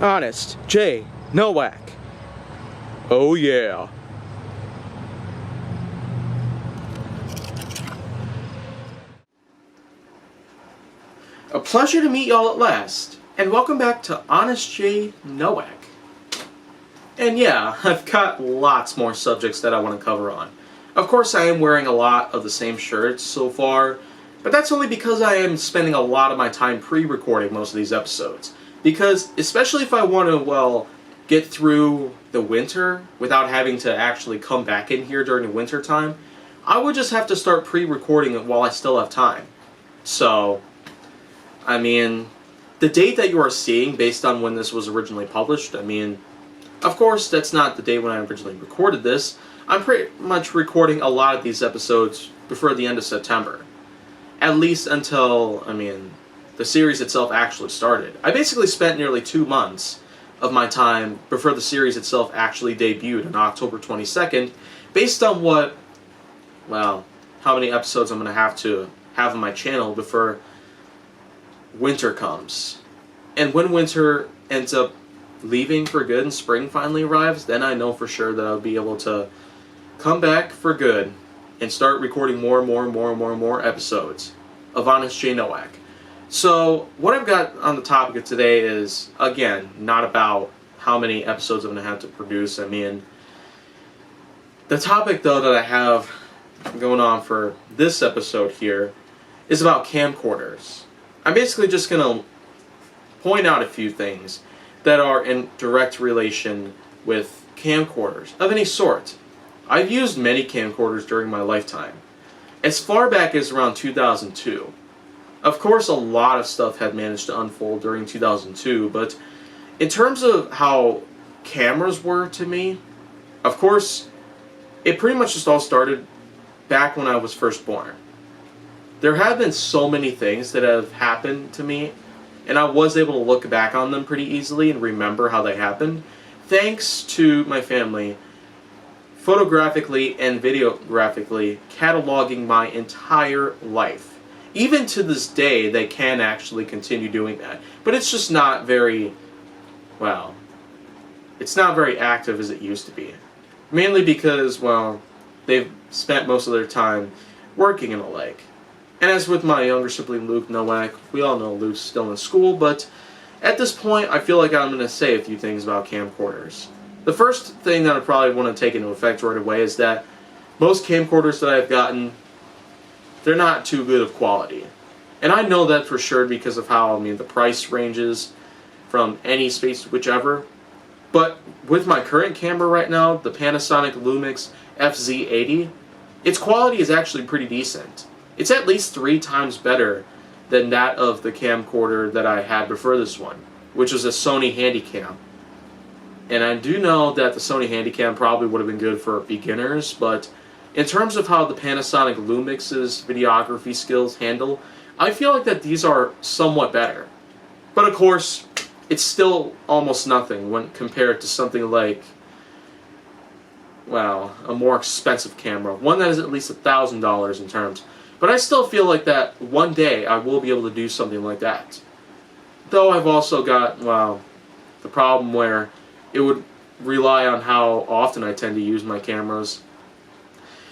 Honest J. Nowak. Oh yeah. A pleasure to meet y'all at last, and welcome back to Honest J. Nowak. And yeah, I've got lots more subjects that I want to cover on. Of course, I am wearing a lot of the same shirts so far, but that's only because I am spending a lot of my time pre-recording most of these episodes. Because, especially if I want to, well, get through the winter without having to actually come back in here during the winter time, I would just have to start pre-recording it while I still have time. So, I mean, the date that you are seeing based on when this was originally published, I mean, of course, that's not the date when I originally recorded this. I'm pretty much recording a lot of these episodes before the end of September. At least until, I mean, the series itself actually started. I basically spent nearly 2 months of my time before the series itself actually debuted on October 22nd, based on what, well, how many episodes I'm going to have on my channel before winter comes. And when winter ends up leaving for good and spring finally arrives, then I know for sure that I'll be able to come back for good and start recording more and more episodes of Honest J. Nowak. So, what I've got on the topic of today is, again, not about how many episodes I'm going to have to produce. I mean, the topic, though, that I have going on for this episode here is about camcorders. I'm basically just going to point out a few things that are in direct relation with camcorders of any sort. I've used many camcorders during my lifetime, as far back as around 2002. Of course, a lot of stuff had managed to unfold during 2002, but in terms of how cameras were to me, of course, it pretty much just all started back when I was first born. There have been so many things that have happened to me, and I was able to look back on them pretty easily and remember how they happened, thanks to my family photographically and videographically cataloging my entire life. Even to this day, they can actually continue doing that. But it's just not very, well, it's not very active as it used to be. Mainly because, well, they've spent most of their time working and the like. And as with my younger sibling Luke Nowak, we all know Luke's still in school, but at this point, I feel like I'm going to say a few things about camcorders. The first thing that I probably want to take into effect right away is that most camcorders that I've gotten, they're not too good of quality. And I know that for sure because of how, I mean, the price ranges from any space to whichever. But with my current camera right now, the Panasonic Lumix FZ80, its quality is actually pretty decent. It's at least 3 times better than that of the camcorder that I had before this one, which was a Sony Handycam. And I do know that the Sony Handycam probably would have been good for beginners, but in terms of how the Panasonic Lumix's videography skills handle, I feel like that these are somewhat better. But of course, it's still almost nothing when compared to something like, well, a more expensive camera. One that is at least $1,000 in terms. But I still feel like that one day I will be able to do something like that. Though I've also got, well, the problem where it would rely on how often I tend to use my cameras.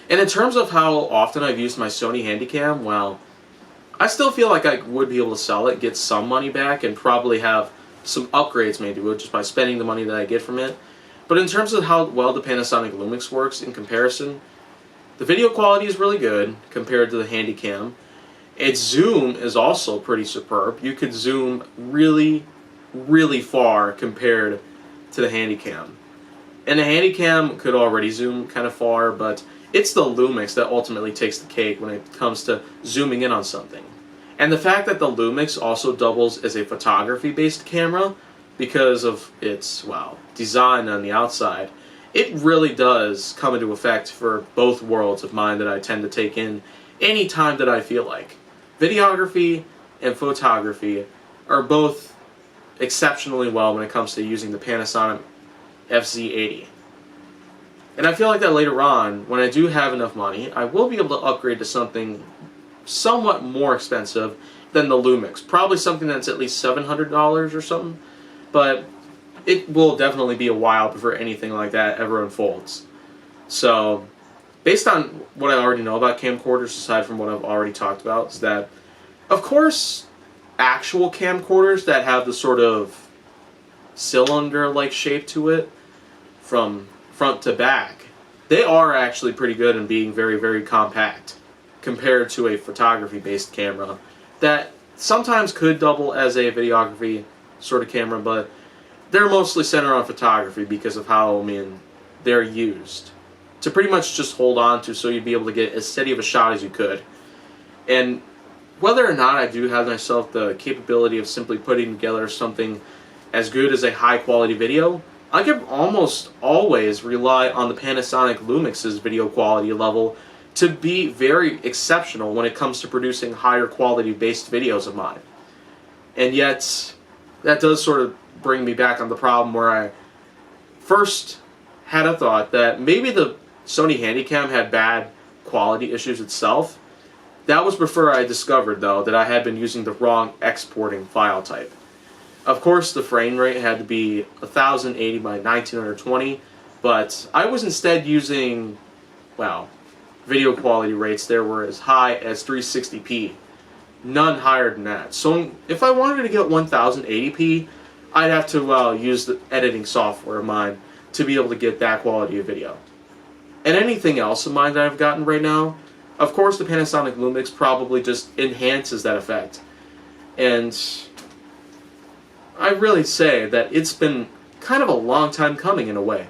And in terms of how often I've used my Sony Handycam, well, I still feel like I would be able to sell it, get some money back, and probably have some upgrades made to it just by spending the money that I get from it. But in terms of how well the Panasonic Lumix works in comparison, the video quality is really good compared to the Handycam. Its zoom is also pretty superb. You could zoom really, really far compared to the Handycam. And the Handycam could already zoom kind of far, but it's the Lumix that ultimately takes the cake when it comes to zooming in on something. And the fact that the Lumix also doubles as a photography-based camera because of its, well, design on the outside, it really does come into effect for both worlds of mine that I tend to take in any time that I feel like. Videography and photography are both exceptionally well when it comes to using the Panasonic FZ80. And I feel like that later on, when I do have enough money, I will be able to upgrade to something somewhat more expensive than the Lumix. Probably something that's at least $700 or something. But it will definitely be a while before anything like that ever unfolds. So, based on what I already know about camcorders, aside from what I've already talked about, is that, of course, actual camcorders that have the sort of cylinder-like shape to it from front to back, they are actually pretty good in being very, very compact compared to a photography-based camera that sometimes could double as a videography sort of camera, but they're mostly centered on photography because of how, they're used to pretty much just hold on to, so you'd be able to get as steady of a shot as you could. And whether or not I do have myself the capability of simply putting together something as good as a high quality video, I can almost always rely on the Panasonic Lumix's video quality level to be very exceptional when it comes to producing higher quality based videos of mine. And yet, that does sort of bring me back on the problem where I first had a thought that maybe the Sony Handycam had bad quality issues itself. That was before I discovered, though, that I had been using the wrong exporting file type. Of course, the frame rate had to be 1080 by 1920, but I was instead using, well, video quality rates there were as high as 360p, none higher than that. So if I wanted to get 1080p, I'd have to use the editing software of mine to be able to get that quality of video. And anything else of mine that I've gotten right now, of course the Panasonic Lumix probably just enhances that effect. And I really say that it's been kind of a long time coming in a way.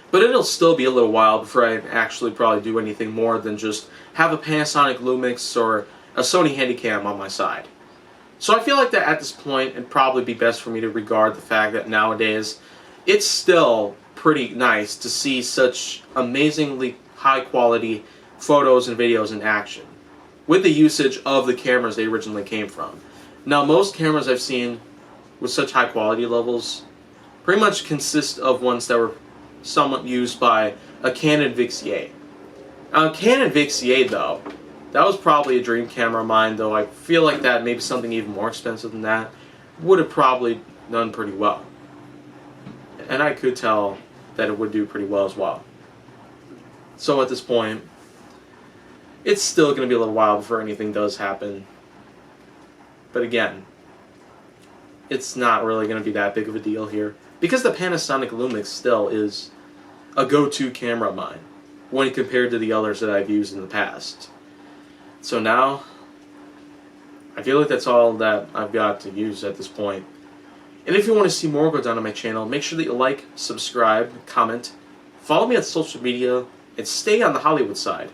But it'll still be a little while before I actually probably do anything more than just have a Panasonic Lumix or a Sony Handycam on my side. So I feel like that at this point it'd probably be best for me to regard the fact that nowadays it's still pretty nice to see such amazingly high quality photos and videos in action with the usage of the cameras they originally came from. Now, most cameras I've seen with such high quality levels pretty much consist of ones that were somewhat used by a Canon VIX-8. Now, Canon VIX-8, though, that was probably a dream camera of mine, though I feel like that maybe something even more expensive than that would have probably done pretty well. And I could tell that it would do pretty well as well. So at this point, it's still going to be a little while before anything does happen. But again, it's not really going to be that big of a deal here, because the Panasonic Lumix still is a go-to camera of mine when compared to the others that I've used in the past. So now, I feel like that's all that I've got to use at this point. And if you want to see more go down on my channel, make sure that you like, subscribe, comment, follow me on social media, and stay on the Hollywood side.